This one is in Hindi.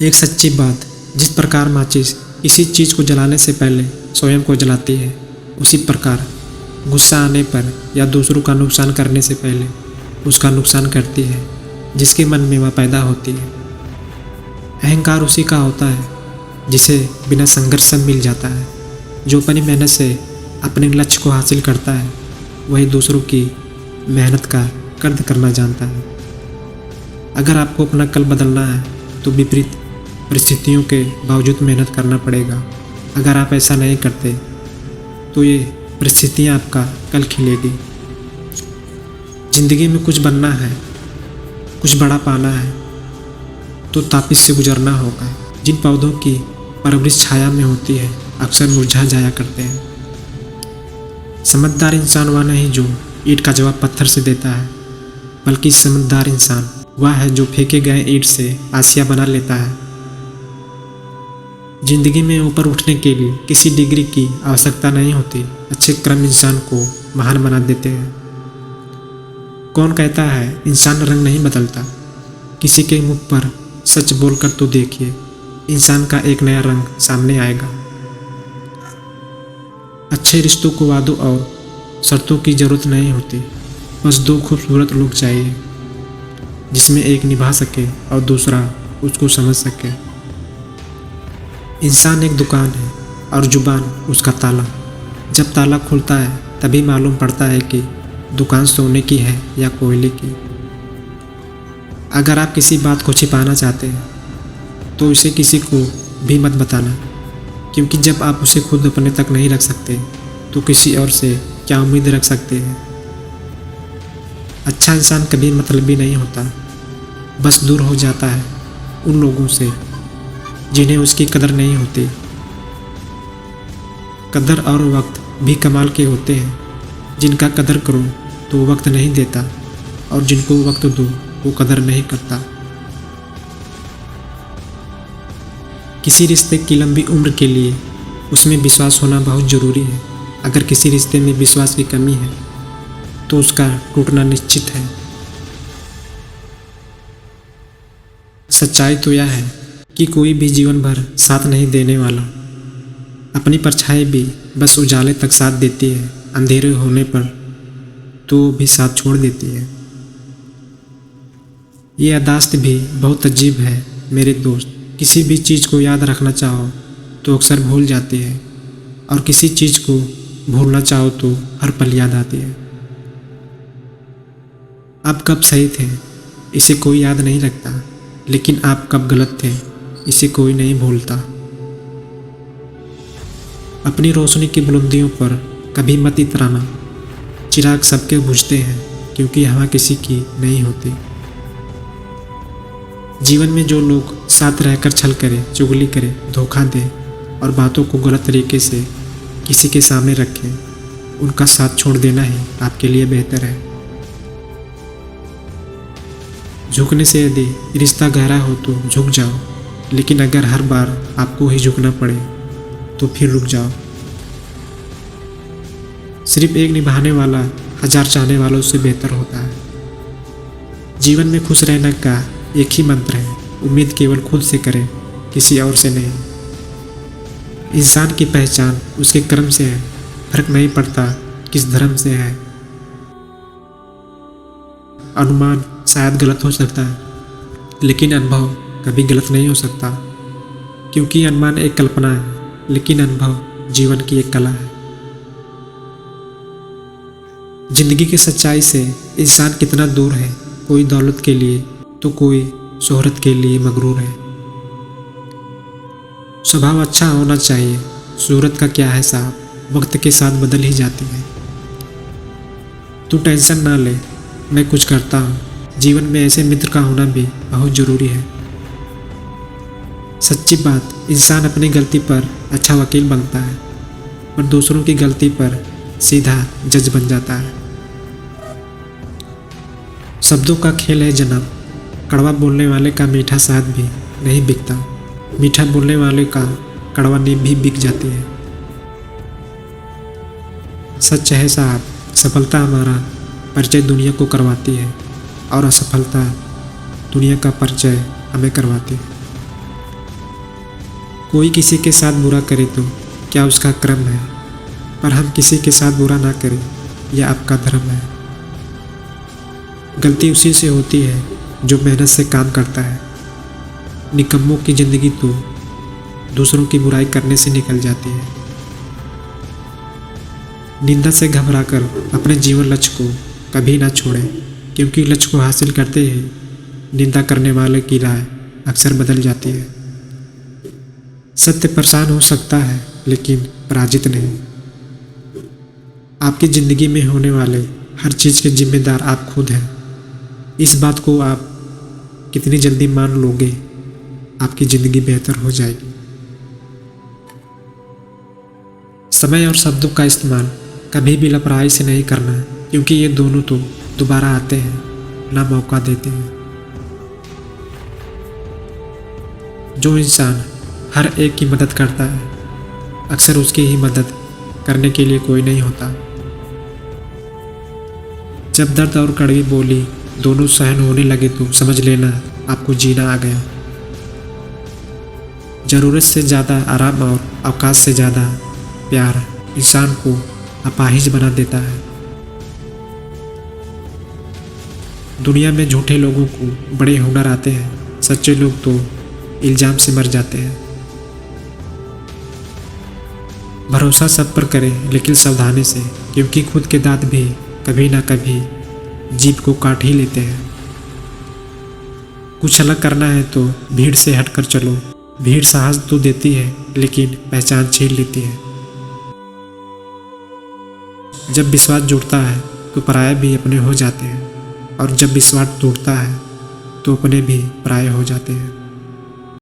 एक सच्ची बात, जिस प्रकार माचिस किसी चीज़ को जलाने से पहले स्वयं को जलाती है, उसी प्रकार गुस्सा आने पर या दूसरों का नुकसान करने से पहले उसका नुकसान करती है जिसके मन में वह पैदा होती है। अहंकार उसी का होता है जिसे बिना संघर्ष सब मिल जाता है। जो अपनी मेहनत से अपने लक्ष्य को हासिल करता है वही दूसरों की मेहनत का कद्र करना जानता है। अगर आपको अपना कल बदलना है तो विपरीत परिस्थितियों के बावजूद मेहनत करना पड़ेगा। अगर आप ऐसा नहीं करते तो ये परिस्थितियाँ आपका कल खिलेगी। ज़िंदगी में कुछ बनना है, कुछ बड़ा पाना है तो तापिश से गुजरना होगा। जिन पौधों की परवरिश छाया में होती है अक्सर मुरझा जाया करते हैं। समझदार इंसान वह नहीं जो ईंट का जवाब पत्थर से देता है, बल्कि समझदार इंसान वह है जो फेंके गए ईंट से आसिया बना लेता है। जिंदगी में ऊपर उठने के लिए किसी डिग्री की आवश्यकता नहीं होती। अच्छे कर्म इंसान को महान बना देते हैं। कौन कहता है इंसान रंग नहीं बदलता? किसी के मुख पर सच बोलकर तो देखिए, इंसान का एक नया रंग सामने आएगा। अच्छे रिश्तों को वादों और शर्तों की ज़रूरत नहीं होती। बस दो खूबसूरत लोग चाहिए जिसमें एक निभा सके और दूसरा उसको समझ सके। इंसान एक दुकान है और जुबान उसका ताला। जब ताला खुलता है तभी मालूम पड़ता है कि दुकान सोने की है या कोयले की। अगर आप किसी बात को छिपाना चाहते हैं तो इसे किसी को भी मत बताना, क्योंकि जब आप उसे खुद अपने तक नहीं रख सकते तो किसी और से क्या उम्मीद रख सकते हैं। अच्छा इंसान कभी मतलबी नहीं होता, बस दूर हो जाता है उन लोगों से जिन्हें उसकी कदर नहीं होती। कदर और वक्त भी कमाल के होते हैं। जिनका कदर करो तो वक्त नहीं देता और जिनको वक्त दो वो कदर नहीं करता। किसी रिश्ते की लंबी उम्र के लिए उसमें विश्वास होना बहुत ज़रूरी है। अगर किसी रिश्ते में विश्वास की कमी है तो उसका टूटना निश्चित है। सच्चाई तो यह है कि कोई भी जीवन भर साथ नहीं देने वाला। अपनी परछाई भी बस उजाले तक साथ देती है, अंधेरे होने पर तो भी साथ छोड़ देती है। ये याददाश्त भी बहुत अजीब है मेरे दोस्त। किसी भी चीज़ को याद रखना चाहो तो अक्सर भूल जाती है, और किसी चीज़ को भूलना चाहो तो हर पल याद आती है। आप कब सही थे इसे कोई याद नहीं रखता, लेकिन आप कब गलत थे इसे कोई नहीं भूलता। अपनी रोशनी की बुलंदियों पर कभी मत इतराना। चिराग सबके बुझते हैं क्योंकि हवा किसी की नहीं होती। जीवन में जो लोग साथ रहकर छल करे, चुगली करे, धोखा दे और बातों को गलत तरीके से किसी के सामने रखें, उनका साथ छोड़ देना ही आपके लिए बेहतर है। झुकने से यदि रिश्ता गहरा हो तो झुक जाओ, लेकिन अगर हर बार आपको ही झुकना पड़े तो फिर रुक जाओ। सिर्फ एक निभाने वाला 1000 चाहने वालों से बेहतर होता है। जीवन में खुश रहने का एक ही मंत्र है, उम्मीद केवल खुद से करें, किसी और से नहीं। इंसान की पहचान उसके कर्म से है, फर्क नहीं पड़ता किस धर्म से है। अनुमान शायद गलत हो सकता है, लेकिन अनुभव कभी गलत नहीं हो सकता, क्योंकि अनुमान एक कल्पना है, लेकिन अनुभव जीवन की एक कला है। जिंदगी की सच्चाई से इंसान कितना दूर है, कोई दौलत के लिए तो कोई शोहरत के लिए मगरूर है। स्वभाव अच्छा होना चाहिए, सूरत का क्या है साहब, वक्त के साथ बदल ही जाती है। तू टेंशन ना ले, मैं कुछ करता हूँ। जीवन में ऐसे मित्र का होना भी बहुत ज़रूरी है। सच्ची बात, इंसान अपनी गलती पर अच्छा वकील बनता है, पर दूसरों की गलती पर सीधा जज बन जाता है। शब्दों का खेल है जनाब, कड़वा बोलने वाले का मीठा शहद भी नहीं बिकता, मीठा बोलने वाले का कड़वा नीम भी बिक जाती है। सच है साहब, सफलता हमारा परिचय दुनिया को करवाती है और असफलता दुनिया का परिचय हमें करवाती है। कोई किसी के साथ बुरा करे तो क्या उसका क्रम है, पर हम किसी के साथ बुरा ना करें यह आपका धर्म है। गलती उसी से होती है जो मेहनत से काम करता है। निकम्मों की ज़िंदगी तो दूसरों की बुराई करने से निकल जाती है। निंदा से घबराकर अपने जीवन लक्ष्य को कभी ना छोड़ें, क्योंकि लक्ष्य को हासिल करते ही निंदा करने वाले की राय अक्सर बदल जाती है। सत्य परेशान हो सकता है लेकिन पराजित नहीं। आपकी ज़िंदगी में होने वाले हर चीज़ के जिम्मेदार आप खुद हैं। इस बात को आप कितनी जल्दी मान लोगे, आपकी ज़िंदगी बेहतर हो जाएगी। समय और शब्दों का इस्तेमाल कभी भी लापरवाही से नहीं करना, क्योंकि ये दोनों तो दोबारा आते हैं, ना मौका देते हैं। जो इंसान हर एक की मदद करता है, अक्सर उसकी ही मदद करने के लिए कोई नहीं होता। जब दर्द और कड़वी बोली दोनों सहन होने लगे तो समझ लेना आपको जीना आ गया। ज़रूरत से ज़्यादा आराम और अवकाश से ज़्यादा प्यार इंसान को अपाहिज बना देता है। दुनिया में झूठे लोगों को बड़े हुनर आते हैं, सच्चे लोग तो इल्ज़ाम से मर जाते हैं। भरोसा सब पर करें लेकिन सावधानी से, क्योंकि खुद के दांत भी कभी ना कभी जीभ को काट ही लेते हैं। कुछ अलग करना है तो भीड़ से हटकर चलो। भीड़ साहस तो देती है लेकिन पहचान छीन लेती है। जब विश्वास जुड़ता है तो पराये भी अपने हो जाते हैं, और जब विश्वास टूटता है तो अपने भी पराये हो जाते हैं।